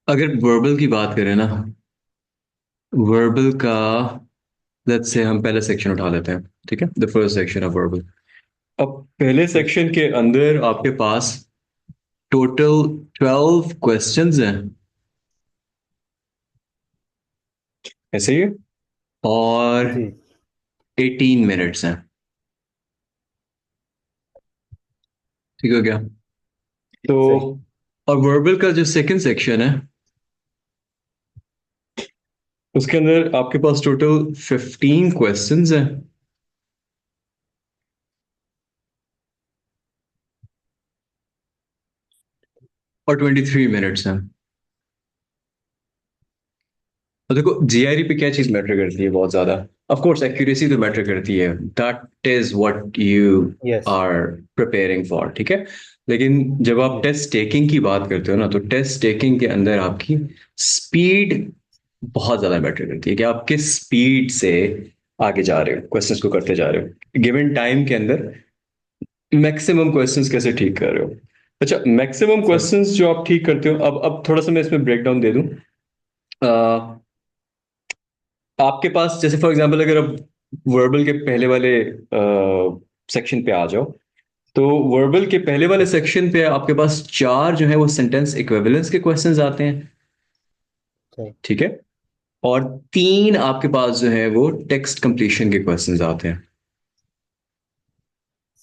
अगर वर्बल की बात करें ना, वर्बल का लेट्स से हम पहला सेक्शन उठा लेते हैं। ठीक है, the first section of verbal. अब पहले ठीक। सेक्शन के अंदर आपके पास टोटल 12 क्वेश्चंस हैं, ऐसे ही, और जी। 18 मिनट्स हैं। ठीक हो गया? तो सही। और वर्बल का जो सेकंड सेक्शन है, उसके अंदर आपके पास टोटल 15 क्वेश्चंस हैं और 23 मिनट्स हैं। और देखो, जीआरई पे क्या चीज मैटर करती है बहुत ज्यादा। ऑफ कोर्स एक्यूरेसी तो मैटर करती है, that is what you yes. Are preparing for. ठीक है, लेकिन जब आप जी। टेस्ट टेकिंग की बात करते हो ना, तो टेस्ट टेकिंग के अंदर आपकी स्पीड बहुत ज्यादा मैटर करती है, कि आप किस स्पीड से आगे जा रहे हो, क्वेश्चंस को करते जा रहे हो गिवन टाइम के अंदर, मैक्सिमम क्वेश्चंस कैसे ठीक कर रहे हो। अच्छा, मैक्सिमम सही। क्वेश्चंस जो आप ठीक करते हो, अब थोड़ा सा मैं इसमें ब्रेक डाउन दे दूं। आपके पास जैसे फॉर एग्जांपल, अगर आप वर्बल के पहले वाले सेक्शन पे आ जाओ, तो वर्बल के पहले वाले सेक्शन पे आपके पास चार जो है वो सेंटेंस इक्विवेलेंस के क्वेश्चंस आते हैं। सही। ठीक है, और तीन आपके पास जो है वो टेक्स्ट कंप्लीशन के क्वेश्चंस आते हैं।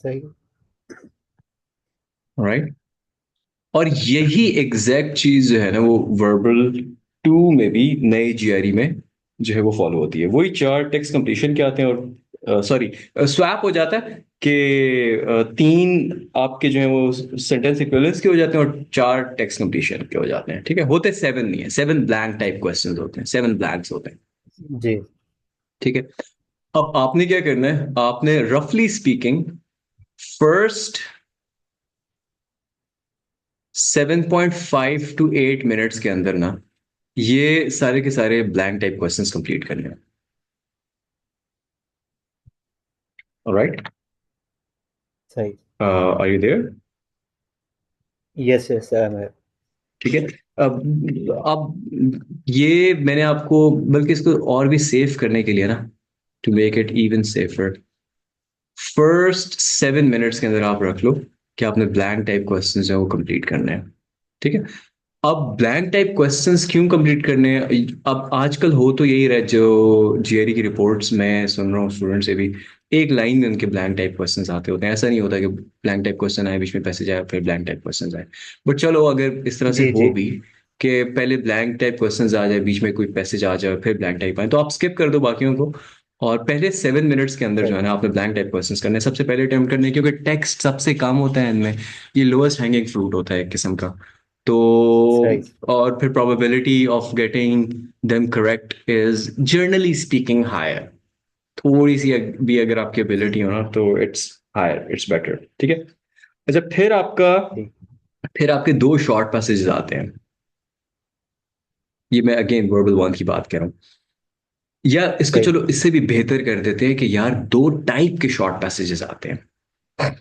सही। राइट, और यही एग्जैक्ट चीज जो है ना, वो वर्बल टू में भी, नए जीआरई में जो है वो फॉलो होती है। वही चार टेक्स्ट कंप्लीशन के आते हैं, और सॉरी, स्वैप हो जाता है कि तीन आपके जो है वो सेंटेंस इक्विवेलेंस के हो जाते हैं और चार टेक्स्ट कंप्लीशन के हो जाते हैं। ठीक है, होते सेवन नहीं है, सेवन ब्लैंक टाइप क्वेश्चंस होते हैं, सेवन ब्लैंक्स होते हैं। जी। ठीक है, अब आपने क्या करना है, आपने रफली स्पीकिंग फर्स्ट 7.5 to 8 मिनट्स के अंदर ना, ये सारे के सारे ब्लैंक टाइप क्वेश्चंस कंप्लीट करने हैं। ऑलराइट, सही। Are you there? Yes yes I am. ठीक है, अब ये मैंने आपको, बल्कि इसको और भी सेफ करने के लिए ना, to make it even safer, first 7 minutes के अंदर आप रख लो कि आपने ब्लैंक टाइप क्वेश्चंस जो है वो कंप्लीट करने हैं। ठीक है, अब ब्लैंक टाइप क्वेश्चंस क्यों कंप्लीट करने हैं? अब आजकल हो तो यही रहा, जो जीआरई की रिपोर्ट्स मैं सुन रहा हूँ स्टूडेंट से भी, एक लाइन में उनके ब्लैंक टाइप क्वेश्चंस आते होते हैं। ऐसा नहीं होता कि ब्लैंक टाइप क्वेश्चन आए, बीच में पैसेज आए, फिर ब्लैंक टाइप क्वेश्चंस आए। बट चलो, अगर इस तरह से जी हो जी। भी कि पहले ब्लैंक टाइप क्वेश्चंस आ जाए, बीच में कोई पैसेज आ जाए, फिर ब्लैंक टाइप आए, तो आप स्किप कर दो बाकियों को, और पहले 7 मिनट्स के अंदर जो सही। है ना, आपने ब्लैंक टाइप क्वेश्चंस करने हैं, सबसे पहले अटेम्प्ट करने हैं, क्योंकि टेक्स्ट सबसे कम होता है इनमें। ये लोएस्ट हैंगिंग फ्रूट होता है एक किस्म का। तो सही। और फिर probability of getting them correct is generally speaking higher. थोड़ी सी भी अगर आपकी एबिलिटी हो ना, तो इट्स हायर, इट्स बेटर। ठीक है, अच्छा, ठीक। फिर आपके दो शॉर्ट पैसेजेस आते हैं। ये मैं अगेन वर्बल वन की बात कर रहा हूँ। या इसको सही। चलो इससे भी बेहतर कर देते हैं कि यार, दो टाइप के शॉर्ट पैसेजेस आते हैं।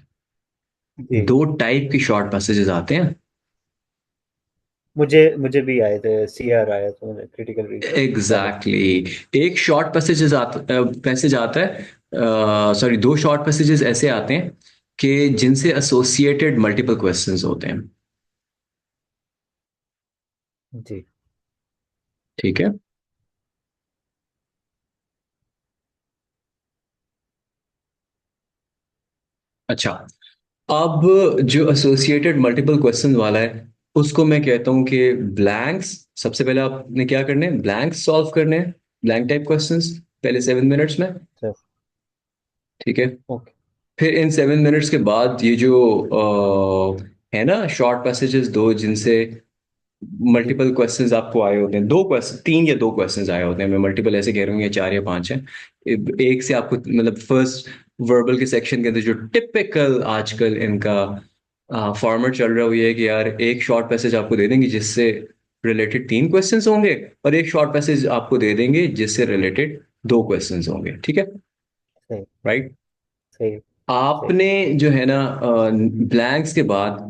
जी। दो टाइप के शॉर्ट पैसेजेस आते हैं। मुझे मुझे भी आए थे, सीआर आया था, मुझे क्रिटिकल रीजनिंग वाले। एग्जैक्टली, एक शॉर्ट पैसेज आता है, सॉरी, दो शॉर्ट पैसेजेस ऐसे आते हैं कि जिनसे एसोसिएटेड मल्टीपल क्वेश्चंस होते हैं। जी। ठीक है, अच्छा, अब जो एसोसिएटेड मल्टीपल क्वेश्चन वाला है, उसको मैं कहता हूं कि ब्लैंक्स। सबसे पहले आपने क्या करने हैं, ब्लैंक्स सॉल्व करने हैं, ब्लैंक टाइप क्वेश्चंस, पहले 7 मिनट्स में। सर। ठीक है, ओके। फिर इन 7 मिनट्स के बाद ये जो है ना, शॉर्ट पैसेजेस दो, जिनसे जी। मल्टीपल क्वेश्चंस आपको आए होते हैं, दो क्वेश्चन, तीन या दो क्वेश्चंस आए होते हैं, मैं मल्टीपल ऐसे कह रहा हूँ, या चार या पांच है। एक से आपको मतलब फर्स्ट वर्बल के सेक्शन के अंदर जो टिपिकल आजकल इनका फॉर्मेट चल रहा है, वो ये है कि यार, एक शॉर्ट पैसेज आपको दे देंगे जिससे रिलेटेड तीन क्वेश्चंस होंगे, और एक शॉर्ट पैसेज आपको दे देंगे जिससे रिलेटेड दो क्वेश्चंस होंगे। ठीक है, सही। राइट। सही। सही। आपने जो है ना, ब्लैंक्स के बाद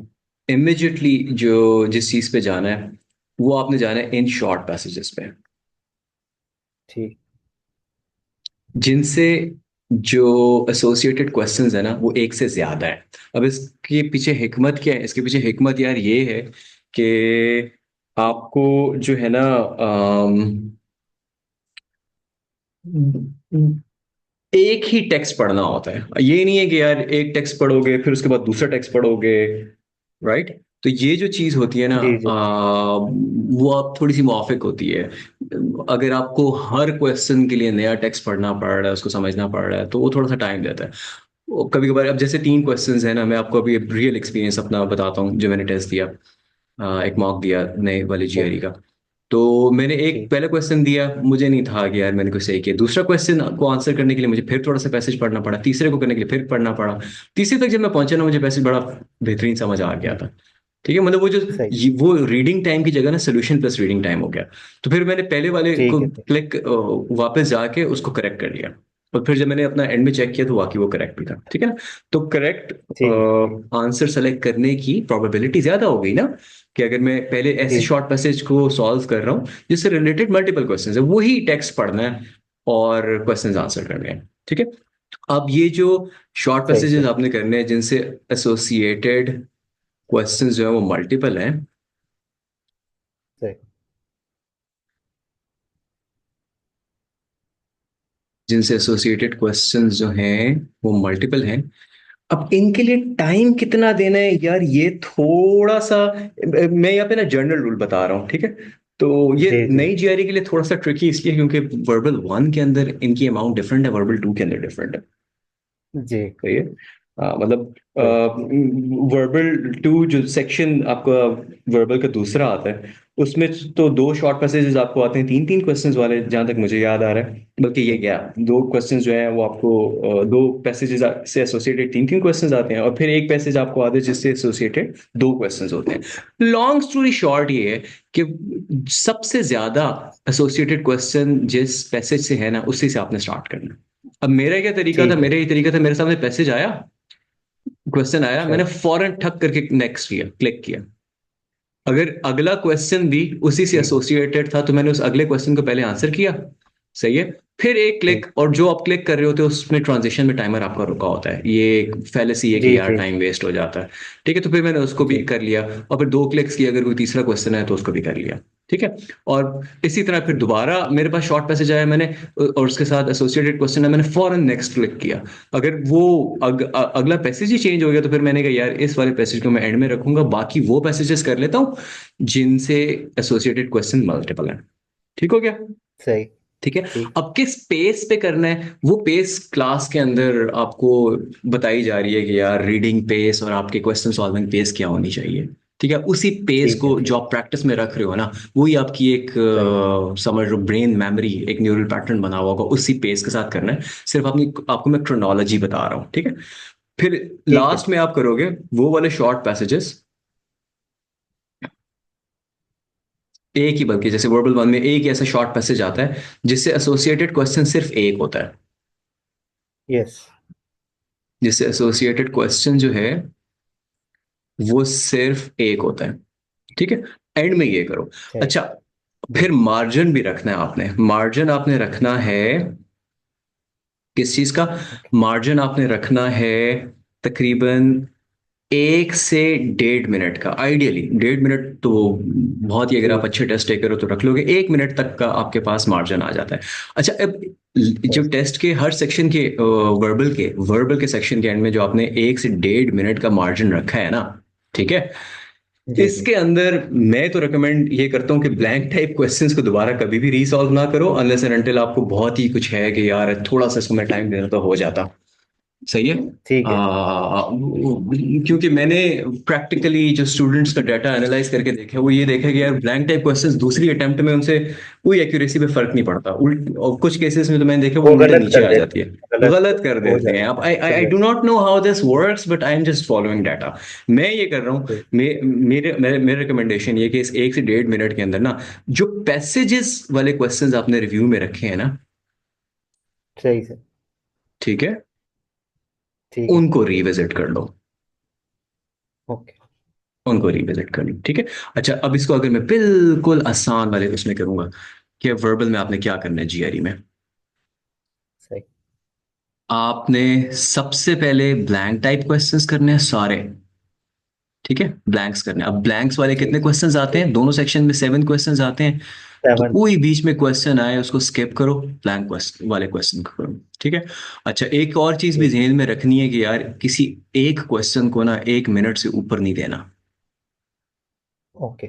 इमिजिएटली जो जिस चीज पे जाना है, वो आपने जाना है इन शॉर्ट पैसेजेस पे, ठीक। जिनसे जो एसोसिएटेड क्वेश्चंस है ना वो एक से ज्यादा है। अब इसके पीछे हिकमत क्या है? इसके पीछे हिकमत यार ये है कि आपको जो है ना एक ही टेक्स्ट पढ़ना होता है। ये नहीं है कि यार एक टेक्स्ट पढ़ोगे फिर उसके बाद दूसरा टेक्स्ट पढ़ोगे, राइट? तो ये जो चीज होती है ना जी जी। वो आप थोड़ी सी मुआफिक होती है। अगर आपको हर क्वेश्चन के लिए नया टेक्स्ट पढ़ना पड़ रहा है, उसको समझना पड़ रहा है, तो वो थोड़ा सा टाइम लेता है। कभी कभार अब जैसे 3 क्वेश्चंस है ना, मैं आपको अभी रियल एक्सपीरियंस अपना बताता हूँ जो मैंने टेस्ट दिया। एक मॉक दिया नए वाले जीआरई ओके। का। तो मैंने एक ठीक। पहला क्वेश्चन दिया, मुझे नहीं था कि यार मैंने कुछ सही किया। दूसरा क्वेश्चन को आंसर करने के लिए मुझे फिर थोड़ा सा पैसेज पढ़ना पड़ा, तीसरे को करने के लिए फिर पढ़ना पड़ा। तीसरे तक जब मैं पहुंचा ना, मुझे पैसेज बड़ा बेहतरीन समझ आ गया था। ठीक है, मतलब वो जो सही। वो रीडिंग टाइम की जगह ना सोल्यूशन प्लस रीडिंग टाइम हो गया। तो फिर मैंने पहले वाले को ठीक है। ठीक। क्लिक वापस जाके उसको करेक्ट कर लिया। और फिर जब मैंने अपना एंड में चेक किया तो वाकई वो करेक्ट भी था। ठीक है ना? तो करेक्ट ठीक। आंसर सेलेक्ट करने की प्रोबेबिलिटी ज्यादा हो गई ना, कि अगर मैं पहले ऐसे ठीक। शॉर्ट पैसेज को सॉल्व कर रहा हूँ जिससे रिलेटेड मल्टीपल क्वेश्चंस है, वही टेक्स्ट पढ़ना है और क्वेश्चंस आंसर करने हैं। ठीक है? अब ये जो शॉर्ट सही पैसेजेस सही। आपने करने हैं जिनसे एसोसिएटेड क्वेश्चंस जो है वो मल्टीपल हैं, सही। जिनसे एसोसिएटेड क्वेश्चंस जो हैं वो मल्टीपल हैं, अब इनके लिए टाइम कितना देना है यार, ये थोड़ा सा मैं यहाँ पे ना जनरल रूल बता रहा हूँ। ठीक है? तो ये जी जी। नई जीआरई के लिए थोड़ा सा ट्रिकी इसलिए क्योंकि वर्बल 1 के अंदर इनकी अमाउंट डिफरेंट है, वर्बल 2 के अंदर डिफरेंट है। जी। सही है? मतलब सही। वर्बल 2 जो सेक्शन आपका वर्बल का दूसरा आता है, उसमें तो 2 शॉर्ट पैसेजेस आपको आते हैं 3-3 क्वेश्चंस वाले, जहां तक मुझे याद आ रहा है। बल्कि ये जी। क्या, 2 क्वेश्चंस जो है वो आपको 2 पैसेजेस से एसोसिएटेड 3-3 क्वेश्चंस आते हैं, और फिर एक पैसेज आपको आते हैं जिससे एसोसिएटेड 2 क्वेश्चंस होते हैं। लॉन्ग स्टोरी शॉर्ट ये है कि सबसे ज्यादा एसोसिएटेड क्वेश्चन जिस पैसेज से है ना, उसी से आपने स्टार्ट करना है। अब मेरा क्या तरीका था, ठीक है। मेरा ये तरीका था, मेरे सामने मैसेज आया, क्वेश्चन आया, अच्छा। मैंने फौरन ठक करके नेक्स्ट किया, क्लिक किया। अगर अगला क्वेश्चन भी उसी से ठीक। एसोसिएटेड था तो मैंने उस अगले क्वेश्चन को पहले आंसर किया। सही है? फिर एक क्लिक, ठीक। और जो आप क्लिक कर रहे होते हो उसमें ट्रांजिशन में टाइमर आपका रुका होता है, ये एक फैलेसी है कि जी यार जी। टाइम वेस्ट हो जाता है। ठीक है, तो फिर मैंने उसको भी जी। कर लिया, और फिर 2 क्लिक्स किए, अगर कोई तीसरा क्वेश्चन है तो उसको भी कर लिया। ठीक है? और इसी तरह फिर ठीक। दोबारा मेरे पास शॉर्ट पैसेज आया, मैंने और उसके साथ एसोसिएटेड क्वेश्चन है, मैंने फौरन नेक्स्ट क्लिक किया। अगर वो अगला पैसेज ही चेंज हो गया तो फिर मैंने कहा यार इस वाले पैसेज को मैं एंड में रखूंगा, बाकी वो पैसेजेस कर लेता हूँ जिनसे एसोसिएटेड क्वेश्चन मल्टीपल है। ठीक हो गया? सही। ठीक है? ठीक। अब किस पेस पे करना है, वो पेस क्लास के अंदर आपको बताई जा रही है कि यार रीडिंग पेस और आपके क्वेश्चन सॉल्विंग पेस क्या होनी चाहिए। ठीक है? उसी पेस ठीक है। को जो ठीक। आप प्रैक्टिस में रख रहे हो ना, वही आपकी एक सही। समझ लो ब्रेन मेमोरी, एक न्यूरल पैटर्न बना हुआ होगा, उसी पेस के साथ करना है। सिर्फ अपनी आपको मैं क्रोनोलॉजी बता रहा हूँ। ठीक है? फिर ठीक है। लास्ट में आप करोगे वो वाले शॉर्ट पैसेजेस, एक ही, बल्कि जैसे वर्बल 1 में एक ही ऐसा शॉर्ट पैसेज आता है जिससे एसोसिएटेड क्वेश्चन सिर्फ एक होता है, यस। जिससे एसोसिएटेड क्वेश्चन जो है वो सिर्फ एक होता है। ठीक है? एंड में ये करो। सही। अच्छा, फिर जी। मार्जिन भी रखना है आपने, मार्जिन आपने रखना है किस चीज का? ओके। मार्जिन आपने रखना है तकरीबन 1 से 1.5 मिनट का, आइडियली 1.5 मिनट तो बहुत ही, अगर आप ठीक। अच्छे टेस्ट टेकर हो तो रख लोगे, 1 मिनट तक का आपके पास मार्जिन आ जाता है। अच्छा, अब जो सही। टेस्ट के हर सेक्शन के वर्बल के सेक्शन के एंड में जो आपने 1 से 1.5 मिनट का मार्जिन रखा है ना, ठीक है, जी जी। इसके अंदर मैं तो रिकमेंड ये करता हूँ कि ब्लैंक टाइप क्वेश्चंस को दोबारा कभी भी रीसॉल्व ना करो, अनलेस एंड अनटिल आपको बहुत ही कुछ है कि यार थोड़ा सा इसको मैं टाइम देना तो हो जाता। सही है? ठीक है। क्योंकि मैंने प्रैक्टिकली जो स्टूडेंट्स का डाटा एनालाइज करके देखा है, वो ये देखा कि यार ब्लैंक टाइप क्वेश्चंस दूसरी अटेम्प्ट में उनसे कोई एक्यूरेसी पे फर्क नहीं पड़ता, उल्ट, और कुछ केसेस में तो मैंने देखा वो वो उल्टे गलत नीचे कर आ देते जाती है। हैं, गलत गलत कर हो देते हैं। अब जाता आई है। आई डू गलत। Not know how this works, but I am just following data. मैं ये कर रहा हूँ, ठीक। मेरे रिकमेंडेशन ये कि इस 1 से 1.5 मिनट के अंदर ना, जो पैसेजेस वाले क्वेश्चंस आपने रिव्यू में रखे हैं ना, सही से। ठीक है, ठीक है। उनको रिविजिट कर लो। ओके। उनको रिविजिट कर लूँ, ठीक है। अच्छा, अब इसको अगर मैं बिल्कुल आसान वाले उसमें करूंगा कि वर्बल में आपने क्या करना है जीआरई में, सही। आपने सबसे पहले ब्लैंक टाइप क्वेश्चंस करने हैं सारे, ठीक है, ब्लैंक्स करने हैं। अब ब्लैंक्स वाले ठीक। कितने क्वेश्चंस आते ठीक। हैं, दोनों सेक्शन में 7 क्वेश्चंस आते हैं। तो 7। कोई बीच में क्वेश्चन आए उसको स्किप करो, ब्लैंक क्वेश्चन वाले क्वेश्चन को करो, ठीक है। अच्छा, एक और चीज भी ठीक। ध्यान में रखनी है कि यार किसी एक क्वेश्चन को ना 1 मिनट से ऊपर नहीं देना, ओके।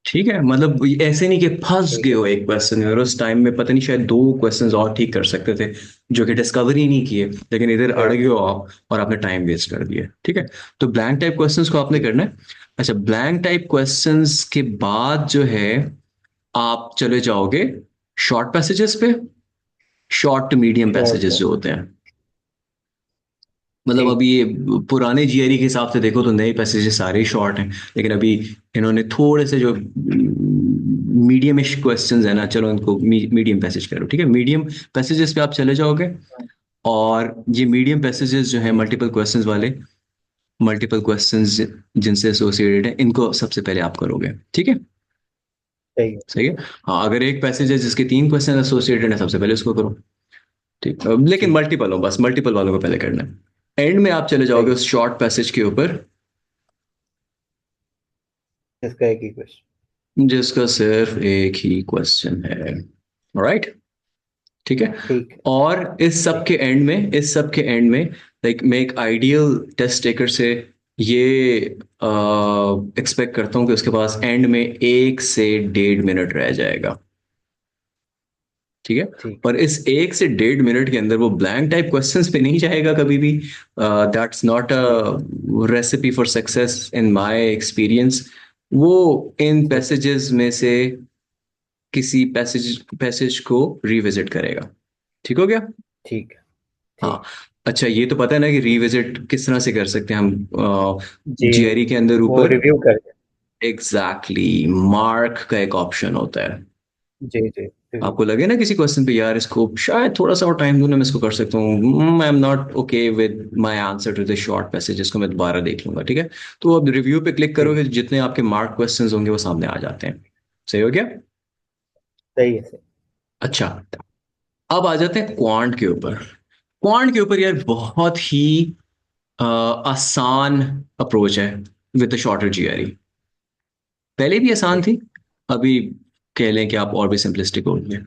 ठीक है। मतलब ऐसे नहीं कि फंस ठीक गए है। हो एक क्वेश्चन में और उस टाइम में पता नहीं शायद 2 क्वेश्चंस और ठीक कर सकते थे जो कि डिस्कवर ही नहीं किए, लेकिन इधर अड़ गए ठीक। हो आप और आपने टाइम वेस्ट कर दिया, ठीक है। तो ब्लैंक टाइप क्वेश्चंस को आपने ठीक। करना है। अच्छा, ब्लैंक टाइप क्वेश्चंस के बाद जो है आप चले जाओगे शॉर्ट पैसेजेस पे, short to medium short passages है। जो होते हैं। मतलब ठीक। अभी ये पुराने जीआरई के हिसाब से देखो तो नए पैसेजेस सारे ही शॉर्ट हैं, लेकिन अभी इन्होंने थोड़े से जो मीडियमिश क्वेश्चंस है ना, चलो इनको मीडियम पैसेज करो, ठीक है। मीडियम पैसेजेस पे आप चले जाओगे और ये मीडियम पैसेजेस जो है ठीक। मल्टीपल क्वेश्चंस वाले, मल्टीपल क्वेश्चंस जिनसे एसोसिएटेड है, इनको सबसे पहले आप करोगे, ठीक है। सही है। सही है। हाँ, अगर एक पैसेज है जिसके 3 क्वेश्चन एसोसिएटेड है, सबसे पहले उसको करो, ठीक। लेकिन ठीक। मल्टीपल हो, बस मल्टीपल वालों को पहले करना है। एंड में आप चले सही जाओगे है। उस शॉर्ट पैसेज के ऊपर इसका एक ही क्वेश्चन। जिसका सिर्फ एक ही क्वेश्चन है, राइट, ठीक है। ठीक है। और इस सब ठीक। के एंड में, इस सब के एंड में लाइक मैं एक आइडियल टेस्ट टेकर से ये एक्सपेक्ट करता हूँ कि उसके पास एंड में 1 से 1.5 मिनट रह जाएगा, ठीक है। ठीक। और इस 1 से 1.5 मिनट के अंदर वो ब्लैंक टाइप क्वेश्चंस पे नहीं जाएगा कभी भी। दैट्स नॉट अ ठीक। Recipe for success in my experience. वो इन ठीक। पैसेजेस में से किसी पैसेज पैसेज को रिविजिट करेगा, ठीक हो गया। ठीक है। हाँ। ठीक। अच्छा, ये तो पता है ना कि रिविजिट किस तरह से कर सकते हैं हम जी। जीआरई के अंदर वो ऊपर। रिव्यू करके। एग्जैक्टली, मार्क का एक ऑप्शन होता है। जी जी, रिव्यू। आपको लगे ना किसी क्वेश्चन पे यार इसको शायद थोड़ा सा और टाइम दूं ना, मैं इसको कर सकता हूँ, I am not okay with my answer to the short passage, इसको मैं दोबारा देख लूंगा, ठीक है। तो अब रिव्यू पे क्लिक ठीक। करोगे, जितने आपके मार्क क्वेश्चंस होंगे वो सामने आ जाते हैं। सही हो गया। सही है। सही। अच्छा, अब आ जाते हैं क्वांट के ऊपर। क्वांट के ऊपर यार बहुत ही आसान अप्रोच है विद शॉर्टर जीआरई। पहले भी आसान ठीक। थी, अभी कह लें कि आप और भी सिंपलिस्टिक हो गए।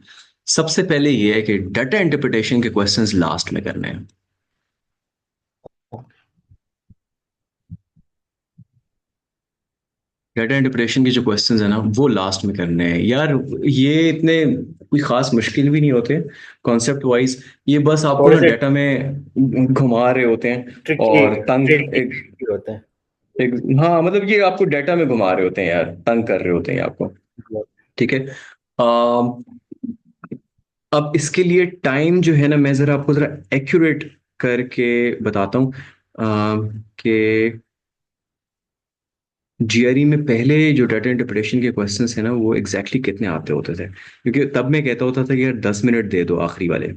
सबसे पहले ये है कि डाटा इंटरप्रिटेशन के क्वेश्चंस लास्ट में करने हैं। डाटा इंटरप्रिटेशन के जो क्वेश्चंस है ना वो लास्ट में करने हैं यार। ये इतने कोई खास मुश्किल भी नहीं होते कॉन्सेप्ट वाइज, ये बस आपको थोड़े ना से डाटा में घुमा रहे होते हैं ट्रिकी और तंग ट्रिकी होते हैं। एक, हाँ मतलब ये आपको डाटा में घुमा रहे होते हैं यार, तंग कर रहे होते हैं आपको, ठीक है। अम, अब इसके लिए टाइम जो है ना, मैं जरा आपको जरा एक्यूरेट करके बताता हूँ कि जीआरई में पहले जो डाटा इंटरप्रिटेशन के क्वेश्चंस है ना वो एग्जैक्टली कितने आते होते थे, क्योंकि तब मैं कहता होता था कि यार 10 मिनट दे दो आखिरी वाले।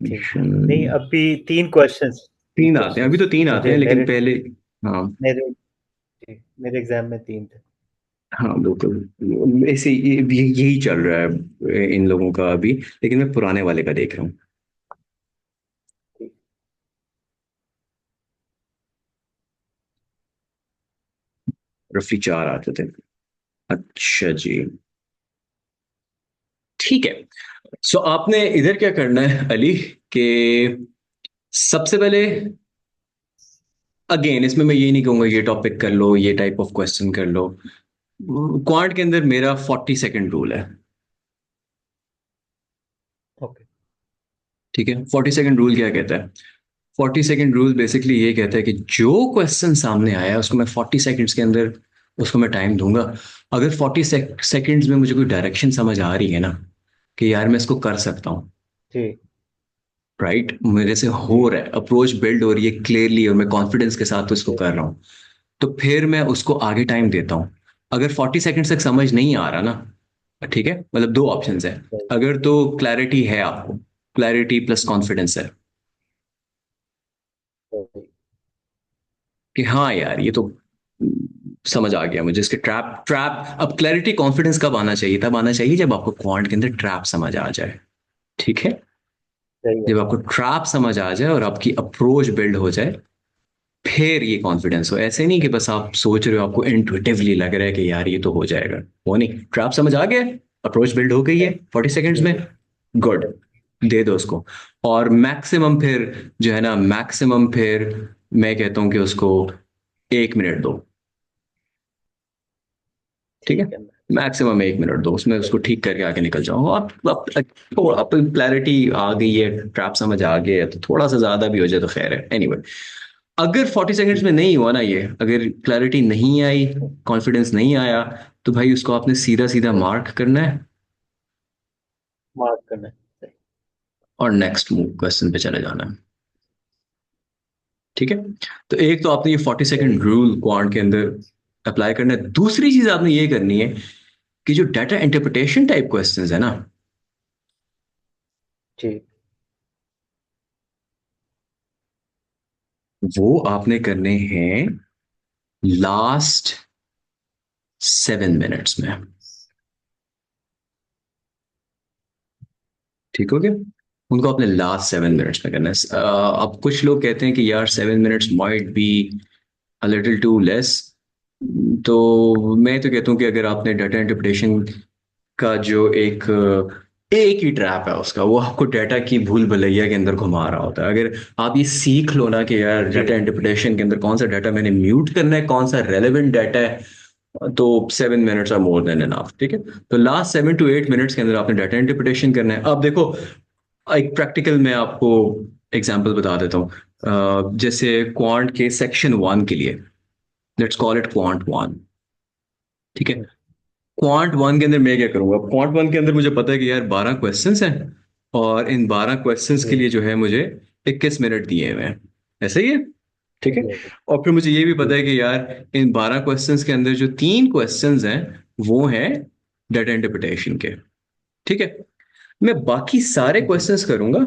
ठीक। नहीं, अभी 3 क्वेश्चंस। तीन तीन आते हैं, अभी क्वेश्चंस तो 3 आते हैं मुझे लेकिन मेरे पहले। हाँ। मेरे जी, मेरे एग्जाम में 3 थे। हाँ बिल्कुल, ऐसे यही चल रहा है इन लोगों का अभी, लेकिन मैं पुराने वाले का देख रहा हूँ। ठीक। रफी 4 आते थे। अच्छा जी, ठीक है। सो आपने इधर क्या करना है अली, कि सबसे पहले अगेन इसमें मैं ये नहीं कहूंगा ये टॉपिक कर लो, ये टाइप ऑफ क्वेश्चन कर लो। क्वांट के अंदर मेरा 40 सेकंड रूल है, ओके। ठीक है। 40 सेकंड रूल क्या कहता है? 40 सेकंड रूल बेसिकली ये कहता है कि जो क्वेश्चन सामने आया उसको मैं 40 सेकंड्स के अंदर उसको मैं टाइम दूंगा। अगर 40 सेकंड्स में मुझे कोई डायरेक्शन समझ आ रही है ना कि यार मैं इसको कर सकता हूँ, जी। राइट, मेरे से जी। हो रहा है, अप्रोच बिल्ड हो रही है क्लियरली और मैं कॉन्फिडेंस के साथ उसको जी। कर रहा हूँ, तो फिर मैं उसको आगे टाइम देता हूँ। अगर 40 सेकंड तक समझ नहीं आ रहा ना, ठीक है, मतलब दो ऑप्शंस है। सही। अगर तो क्लैरिटी है आपको, क्लैरिटी प्लस कॉन्फिडेंस है सही। कि हाँ यार ये तो समझ आ गया मुझे इसके ट्रैप ट्रैप। अब क्लैरिटी कॉन्फिडेंस कब आना चाहिए? तब आना चाहिए जब आपको क्वांट के अंदर ट्रैप समझ आ जाए। ठीक है, सही है। जब आपको ट्रैप समझ आ जाए और आपकी अप्रोच बिल्ड हो जाए, फिर ये कॉन्फिडेंस हो। ऐसे नहीं कि बस आप सोच रहे हो, आपको इंट्यूटिवली लग रहा है कि यार ये तो हो जाएगा। वो नहीं, ट्रैप समझ आ गया, अप्रोच बिल्ड हो गई है 40 सेकेंड्स में, गुड, दे दो उसको। और मैक्सिमम फिर जो है ना, मैक्सिमम फिर मैं कहता हूं कि उसको 1 मिनट दो। ठीक है, ठीक है। मैक्सिमम 1 मिनट दो, उसमें उसको ठीक करके आगे निकल जाओ। अब क्लैरिटी आ गई है, ट्रैप समझ आ गया है, तो थोड़ा सा ज्यादा भी हो जाए तो खैर है। एनीवे, अगर 40 सेकेंड्स में नहीं हुआ ना ये, अगर क्लैरिटी नहीं आई, कॉन्फिडेंस नहीं आया, तो भाई उसको आपने सीधा सीधा मार्क करना है मार्क करना है। सही। और नेक्स्ट मूव क्वेश्चन पे चले जाना है। ठीक है, तो एक तो आपने ये 40 सेकेंड रूल क्वांट के अंदर अप्लाई करना है। दूसरी चीज आपने ये करनी है कि जो डाटा इंटरप्रिटेशन टाइप क्वेश्चंस है ना, जी। वो आपने करने हैं लास्ट 7 मिनट्स में। ठीक हो गया, उनको अपने लास्ट 7 मिनट्स में करना है। अब कुछ लोग कहते हैं कि यार 7 minutes might be a little too less, तो मैं तो कहता हूँ कि अगर आपने डाटा इंटरप्रिटेशन का जो एक ही ट्रैप है उसका, वो आपको डाटा की भूल भुलैया के अंदर घुमा रहा होता है। अगर आप ये सीख लो ना कि यार जी। डाटा इंटरप्रिटेशन के अंदर कौन सा डाटा मैंने म्यूट करना है, कौन सा रेलेवेंट डाटा है, तो 7 minutes are more than enough. ठीक है, तो लास्ट 7 to 8 मिनट्स के अंदर आपने डाटा इंटरप्रिटेशन करना है। अब देखो, एक प्रैक्टिकल मैं आपको एग्जांपल बता देता हूँ। जैसे क्वांट के सेक्शन 1 के लिए, लेट्स कॉल इट क्वांट 1। ठीक है, क्वांट 1 के अंदर मैं क्या करूंगा? क्वांट 1 के अंदर मुझे पता है कि यार 12 क्वेश्चंस हैं, और इन 12 क्वेश्चंस के जी। लिए जो है मुझे 21 मिनट दिए हुए हैं। ऐसा ही है। ठीक है, जी। और फिर मुझे ये भी जी। पता है कि यार इन 12 क्वेश्चंस के अंदर जो 3 क्वेश्चंस हैं वो हैं डाटा इंटरप्रिटेशन के। ठीक है, मैं बाकी सारे जी। क्वेश्चंस करूंगा,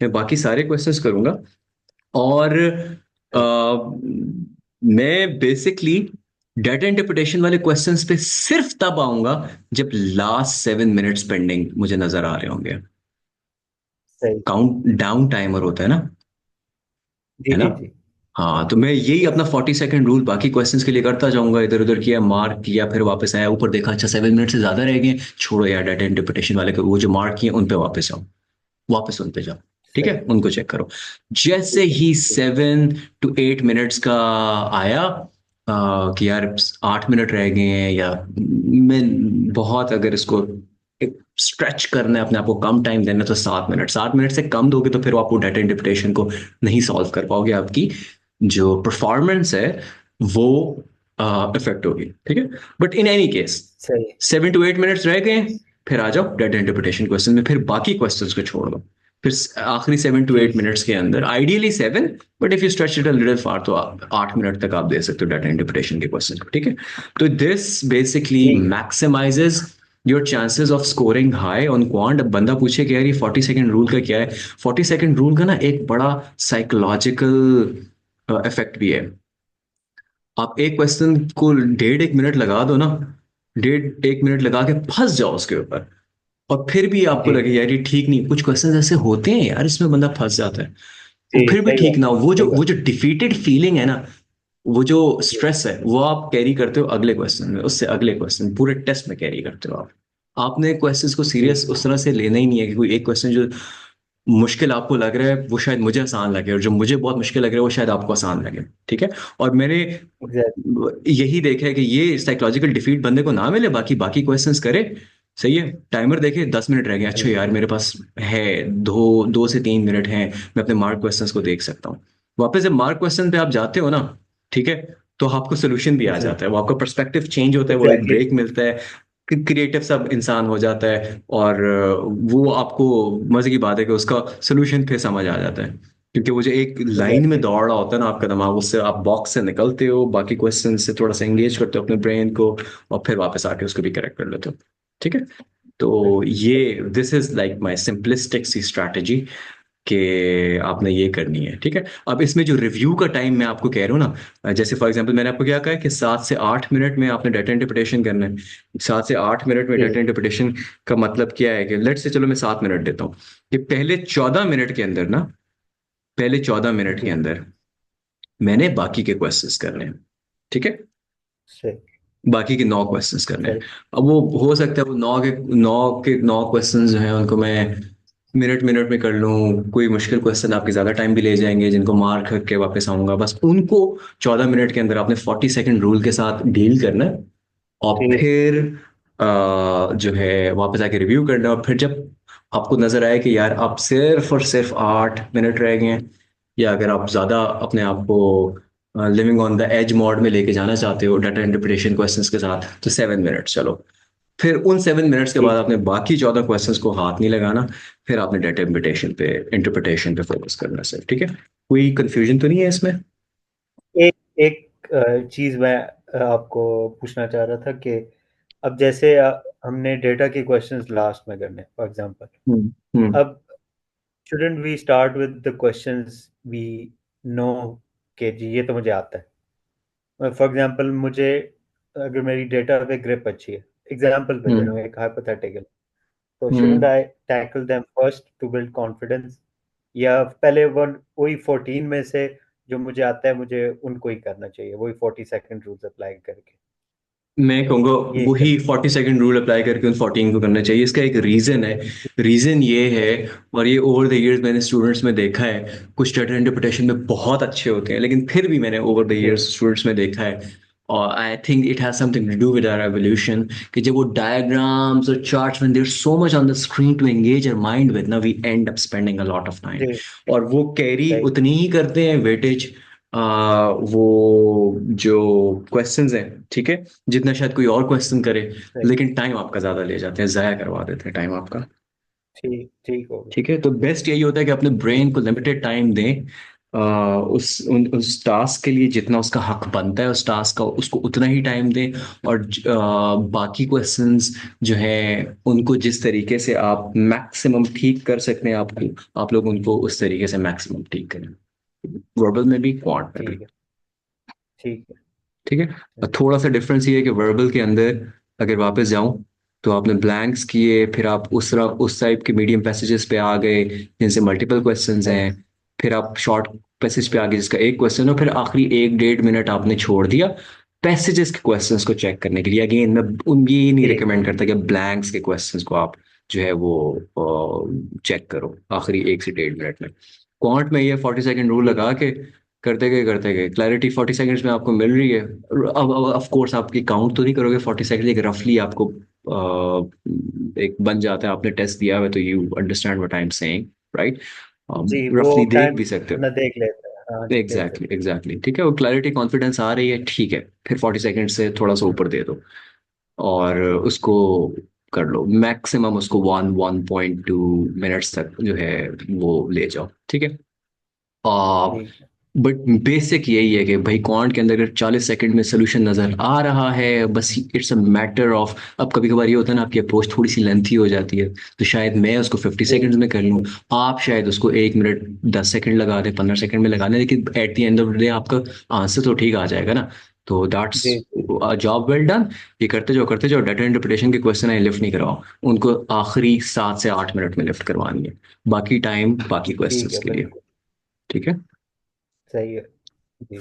मैं बाकी सारे क्वेश्चंस करूंगा, और अ, मैं बेसिकली डाटा इंटरप्रिटेशन वाले क्वेश्चंस पे सिर्फ तब आऊंगा जब लास्ट 7 मिनट्स पेंडिंग मुझे नजर आ रहे होंगे। सही। काउंट डाउन टाइमर होता है ना, जी। है ना? जी। जी। हाँ, तो मैं यही अपना 40 सेकेंड रूल बाकी क्वेश्चंस के लिए करता जाऊंगा। इधर उधर किया, मार्क किया, फिर वापस आया, ऊपर देखा अच्छा 7 मिनट से ज्यादा रह गए, छोड़ो यार डाटा इंटरप्रिटेशन वाले को, वो जो मार्क किए उन पे वापस आओ, वापस उन पे जाओ। ठीक है, सही। उनको चेक करो। जैसे ठीक है। ही ठीक। 7 to 8 मिनट्स का आया, कि यार 8 मिनट रह गए हैं, या मैं बहुत अगर इसको स्ट्रेच करना है, अपने आप को कम टाइम देना है, तो 7 मिनट, 7 मिनट से कम दोगे तो फिर आपको डाटा इंटरप्रिटेशन को नहीं सॉल्व कर पाओगे, आपकी जो परफॉर्मेंस है वो इफेक्ट होगी। ठीक है, बट इन एनी केस सही। 7 to 8 मिनट्स रह गए, फिर आ जाओ डाटा इंटरप्रिटेशन क्वेश्चन में, फिर बाकी क्वेश्चंस को छोड़ दो। फिर आखिरी 7 to 8 मिनट्स के अंदर, ideally 7, but if you stretch it a little far, तो 8 मिनट तक आप दे सकते हो डाटा इंटरप्रिटेशन के क्वेश्चन को। ठीक है, तो दिस बेसिकली ठीक है। Maximizes your chances of scoring high on quant. अब बंदा पूछे कि यार ये 40 सेकेंड रूल का क्या है? 40 सेकेंड रूल का ना एक बड़ा साइकोलॉजिकल इफेक्ट भी है। आप एक क्वेश्चन को 1.5 1 मिनट लगा दो ना, 1.5 1 मिनट लगा के फंस जाओ उसके ऊपर, और फिर भी आपको जी। लगे यार ये ठीक नहीं, कुछ क्वेश्चन ऐसे होते हैं यार इसमें बंदा फंस जाता है, वो जी। फिर भी सही ठीक बात। ना हो, वो जो सही वो बात। जो डिफीटेड फीलिंग है ना, वो जो जी। स्ट्रेस है, वो आप कैरी करते हो अगले क्वेश्चन में, उससे अगले क्वेश्चन, पूरे टेस्ट में कैरी करते हो आप। आपने क्वेश्चंस को जी। सीरियस उस तरह से लेना ही नहीं है कि कोई एक क्वेश्चन जो मुश्किल आपको लग रहा है वो शायद मुझे आसान लगे, और जो मुझे बहुत मुश्किल लग रहा है वो शायद आपको आसान लगे। ठीक है, और मैंने एग्जैक्ट। यही देखा है कि ये साइकोलॉजिकल डिफीट बंदे को ना मिले, बाकी बाकी क्वेश्चंस करे। सही है, टाइमर देखे 10 मिनट रह गए, अच्छा यार मेरे पास है 2 से 3 मिनट हैं, मैं अपने मार्क क्वेश्चंस को देख सकता हूँ। वापस जब मार्क क्वेश्चन पे आप जाते हो ना, ठीक है, तो आपको सोल्यूशन भी आ जी। जाता है, वो आपका पर्सपेक्टिव चेंज होता है, वो एक एग्जैक्टली। ब्रेक मिलता है, क्रिएटिव सब इंसान हो जाता है, और वो आपको मजे की बात है कि उसका सोल्यूशन फिर समझ आ जाता है, क्योंकि वो जो एक लाइन में एग्जैक्टली। दौड़ रहा होता है ना आपका दिमाग, उससे आप बॉक्स से निकलते हो, बाकी क्वेश्चन से थोड़ा सा एंगेज करते हो अपने ब्रेन को, और फिर वापस आके उसको भी करेक्ट कर लेते हो। ठीक है, तो ये this is like my simplistic see strategy. कि आपने ये करनी है, ठीक है। अब इसमें जो रिव्यू का टाइम मैं आपको कह रहा हूँ ना, जैसे फॉर एग्जांपल मैंने आपको क्या कहा है कि 7 से 8 मिनट में आपने डाटा इंटरप्रिटेशन करना है। 7 से 8 मिनट में डाटा ठीक। इंटरप्रिटेशन का मतलब क्या है कि लेट से, चलो मैं 7 मिनट देता हूँ, कि पहले 14 मिनट के अंदर ना, पहले 14 मिनट के जी। अंदर मैंने बाकी के क्वेश्चंस करने हैं, ठीक है। सही। बाकी के 9 क्वेश्चंस करने हैं। सही। अब वो हो सकता है वो नौ क्वेश्चंस जो हैं उनको मैं मिनट मिनट में कर लूँ, कोई मुश्किल क्वेश्चन आपके ज़्यादा टाइम भी ले जाएंगे जिनको मार्क करके वापस आऊंगा, बस उनको 14 मिनट के अंदर आपने 40 सेकेंड रूल के साथ डील करना है। और ठीक। फिर जो है वापस आके रिव्यू करना है। और फिर जब आपको नजर आए कि यार आप सिर्फ और सिर्फ 8 मिनट रह गए हैं, या अगर आप ज़्यादा अपने आप को living on the edge mode में लेके जाना चाहते हो डाटा इंटरप्रिटेशन क्वेश्चंस के साथ, तो 7 मिनट चलो। फिर उन 7 मिनट्स के बाद ठीक आपने बाकी 14 क्वेश्चंस को हाथ नहीं लगाना। फिर आपने डाटा इंटरप्रिटेशन पे फोकस करना सर, ठीक है। कोई कंफ्यूजन तो नहीं है इसमें? है। एक एक चीज मैं आपको पूछना चाह रहा था कि अब जैसे हमने डेटा के क्वेश्चंस लास्ट में करने फॉर एग्जांपल, हम्म। हम्म। अब shouldn't we start with the questions we know कि जी ये तो मुझे आता है। फॉर एग्जांपल मुझे, अगर मेरी डेटा पे ग्रिप अच्छी है, एग्जांपल पे दे रहा हम्म। हूँ एक हाइपोथेटिकल, तो shouldn't hmm. I tackle them first to build confidence, या पहले वन वही 14 में से जो मुझे आता है मुझे उनको ही करना चाहिए, वही 40 सेकंड रूल्स अप्लाई करके मैं कहूँगा ये वही करना। 40 सेकेंड रूल अप्लाई करके उन 14 को करना चाहिए। इसका एक रीजन है। रीजन ये है, और ये ओवर द इयर्स मैंने स्टूडेंट्स में देखा है, कुछ डाटा इंटरप्रिटेशन में बहुत अच्छे होते हैं, लेकिन फिर भी मैंने ओवर द जी। इयर्स स्टूडेंट्स में देखा है, और I think it has something to do with our evolution, कि जब वो डायग्राम्स और charts when there so much on the screen to engage our mind with ना, we end up spending a lot of time. जी। और वो carry सही। उतनी ही करते हैं वेटेज, वो जो क्वेश्चंस हैं, ठीक है, जितना शायद कोई और क्वेश्चन करे, सही। लेकिन टाइम आपका ज्यादा ले जाते हैं, जाया करवा देते हैं टाइम आपका। ठीक। ठीक हो गया। ठीक है, तो बेस्ट यही होता है कि अपने ब्रेन को लिमिटेड टाइम दें, उस टास्क के लिए जितना उसका हक बनता है, उस टास्क का उसको उतना ही टाइम दें। और बाकी क्वेश्चंस जो है उनको जिस तरीके से आप मैक्सिमम ठीक कर सकते हैं, आप लोग उनको उस तरीके से मैक्सिमम ठीक करें, वर्बल में भी, क्वांट में भी। ठीक है। ठीक है। ठीक है। और थोड़ा सा डिफरेंस ये है कि वर्बल के अंदर अगर वापस जाऊं, तो आपने ब्लैंक्स किए, फिर आप उस टाइप के मीडियम पैसेजेस पे आ गए जिनसे मल्टीपल क्वेश्चंस सही। हैं, फिर आप शॉर्ट पैसेज पे आ गए जिसका एक क्वेश्चन हो, फिर आखिरी 1 1.5 मिनट आपने छोड़ दिया पैसेजेस के क्वेश्चंस को चेक करने के लिए। अगेन मैं ये नहीं ठीक। रिकमेंड करता कि ब्लैंक्स के क्वेश्चंस को आप जो है वो चेक करो आखिरी 1 से 1.5 मिनट में। क्वांट में ये 40 सेकेंड रूल ठीक। लगा के करते गए क्लैरिटी 40 सेकंड्स में आपको मिल रही है। अब ऑफ कोर्स आपकी काउंट तो नहीं करोगे 40 सेकंड, एक रफली आपको एक बन जाता है, आपने टेस्ट दिया हुआ है तो you understand what I am saying, right. जी वो रफली देख टाइम भी सकते हो। अपना देख लेते हैं, हाँ जी देख एग्जैक्टली सकते एग्जैक्टली, ठीक है, वो क्लैरिटी कॉन्फिडेंस आ रही है, ठीक है, फिर 40 सेकंड से थोड़ा सा हैं। ऊपर दे दो, और ठीक। उसको कर लो मैक्सिमम, उसको 1.2 मिनट्स तक जो है वो ले जाओ, ठीक है। ठीक है। बट बेसिक यही है कि भाई क्वांट के अंदर अगर 40 सेकंड में सोल्यूशन नजर आ रहा है, बस इट्स अ मैटर ऑफ, अब कभी कभार ये होता है ना आपकी अप्रोच थोड़ी सी लेंथी हो जाती है, तो शायद मैं उसको 50 सेकंड्स जी। में कर लूँ, आप शायद उसको 1 मिनट 10 सेकंड लगा दें, 15 सेकंड में लगा दें, लेकिन at the end of the day आपका आंसर तो ठीक आ जाएगा ना। तो दैट्स जी। जी। Job well done. ये करते जाओ डाटा इंटरप्रिटेशन के क्वेश्चन है लिफ्ट नहीं करवाओ, उनको आखिरी 7 से 8 मिनट में लिफ्ट करवानी है, बाकी टाइम बाकी ठीक है क्वेश्चंस के लिए। बिल्कुल। ठीक है। सही है। जी।